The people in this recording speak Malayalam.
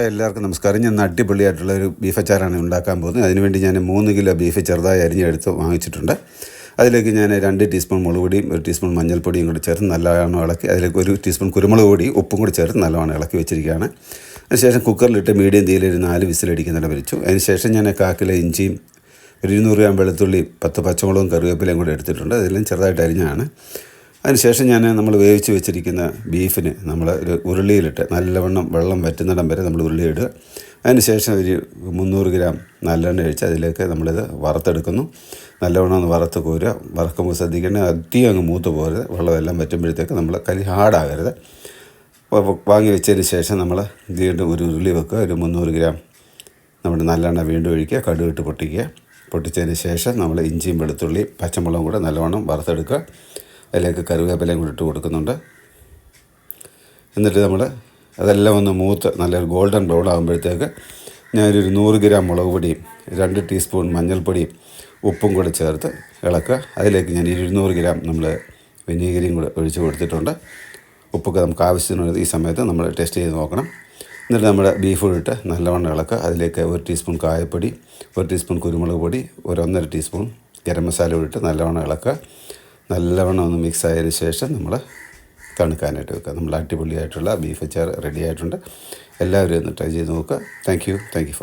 ഹായ്, എല്ലാവർക്കും നമസ്കാരം. ഞാൻ അടിപൊളിയായിട്ടുള്ള ഒരു ബീഫ് അച്ചാറാണ് ഉണ്ടാക്കാൻ പോകുന്നത്. അതിനുവേണ്ടി ഞാൻ 3 കിലോ ബീഫ് ചെറുതായി അരിഞ്ഞെടുത്ത് വാങ്ങിച്ചിട്ടുണ്ട്. അതിലേക്ക് ഞാൻ 2 ടീസ്പൂൺ മുളക് പൊടിയും 1 ടീസ്പൂൺ മഞ്ഞൾപ്പൊടിയും കൂടി ചേർത്ത് നല്ലവണ്ണം ഇളക്കി, അതിലേക്ക് 1 ടീസ്പൂൺ കുരുമുളക് പൊടിയും ഉപ്പും കൂടി ചേർത്ത് നല്ലവണ്ണം ഇളക്കി വെച്ചിരിക്കുകയാണ്. അതിനുശേഷം കുക്കറിലിട്ട് മീഡിയം തീയിൽ ഒരു 4 വിസിലടിക്കുന്നിടം വെച്ചു. അതിനുശേഷം ഞാൻ 1/4 കിലോ ഇഞ്ചിയും 200 ഗ്രാം വെളുത്തുള്ളിയും 10 പച്ചമുളകും കറിവേപ്പിലയും കൂടി എടുത്തിട്ടുണ്ട്. അതെല്ലാം ചെറുതായിട്ട് അരിഞ്ഞാണ്. അതിനുശേഷം നമ്മൾ വേവിച്ച് വെച്ചിരിക്കുന്ന ബീഫിന് നമ്മൾ ഒരു ഉരുളിയിലിട്ട് നല്ലവണ്ണം വെള്ളം വറ്റുന്നിടം വരെ നമ്മൾ ഉരുളിയിടുക. അതിനുശേഷം ഒരു 300 ഗ്രാം നല്ലെണ്ണ ഒഴിച്ച് അതിലേക്ക് നമ്മളിത് വറുത്തെടുക്കുന്നു. നല്ലവണ്ണം ഒന്ന് വറുത്ത് കോരുക. വറുക്കുമ്പോൾ ശ്രദ്ധിക്കേണ്ടത് അധികം അങ്ങ് മൂത്ത് പോകരുത്. വെള്ളമെല്ലാം വറ്റുമ്പോഴത്തേക്ക് നമ്മൾ കരി ഹാർഡാകരുത്. വാങ്ങി വെച്ചതിന് ശേഷം നമ്മൾ വീണ്ടും ഒരു ഉരുളി വെക്കുക. ഒരു 300 ഗ്രാം നമ്മുടെ നല്ലെണ്ണ വീണ്ടും ഒഴിക്കുക. കടുകിട്ട് പൊട്ടിക്കുക. പൊട്ടിച്ചതിന് ശേഷം നമ്മൾ ഇഞ്ചിയും വെളുത്തുള്ളിയും പച്ചമുളകും കൂടെ നല്ലവണ്ണം വറുത്തെടുക്കുക. അതിലേക്ക് കറിവേപ്പിലയും കൂടി ഇട്ട് കൊടുക്കുന്നുണ്ട്. എന്നിട്ട് നമ്മൾ അതെല്ലാം ഒന്ന് മൂത്ത് നല്ലൊരു ഗോൾഡൻ ബ്രൗൺ ആകുമ്പോഴത്തേക്ക് ഞാനൊരു 100 ഗ്രാം മുളക് പൊടിയും 2 ടീസ്പൂൺ മഞ്ഞൾപ്പൊടിയും ഉപ്പും കൂടെ ചേർത്ത് ഇളക്കുക. അതിലേക്ക് ഞാൻ 200 ഗ്രാം നമ്മൾ വിനീഗരിയും കൂടെ ഒഴിച്ച് കൊടുത്തിട്ടുണ്ട്. ഉപ്പൊക്കെ നമുക്ക് ആവശ്യത്തിനുള്ളത് ഈ സമയത്ത് നമ്മൾ ടേസ്റ്റ് ചെയ്ത് നോക്കണം. എന്നിട്ട് നമ്മുടെ ബീഫ് ഇട്ട് നല്ലവണ്ണം ഇളക്കുക. അതിലേക്ക് 1 ടീസ്പൂൺ കായപ്പൊടി, 1 ടീസ്പൂൺ കുരുമുളക് പൊടി, 1 ടീസ്പൂൺ ഗരം മസാല ഇട്ട് നല്ലവണ്ണം ഇളക്കുക. നല്ലവണ്ണം ഒന്ന് മിക്സ് ആയതിന് ശേഷം നമ്മൾ തണുക്കാനായിട്ട് വെക്കുക. നമ്മൾ അടിപൊളിയായിട്ടുള്ള ബീഫ് അച്ചാർ റെഡി ആയിട്ടുണ്ട്. എല്ലാവരും ഒന്ന് ട്രൈ ചെയ്ത് നോക്കുക. Thank you for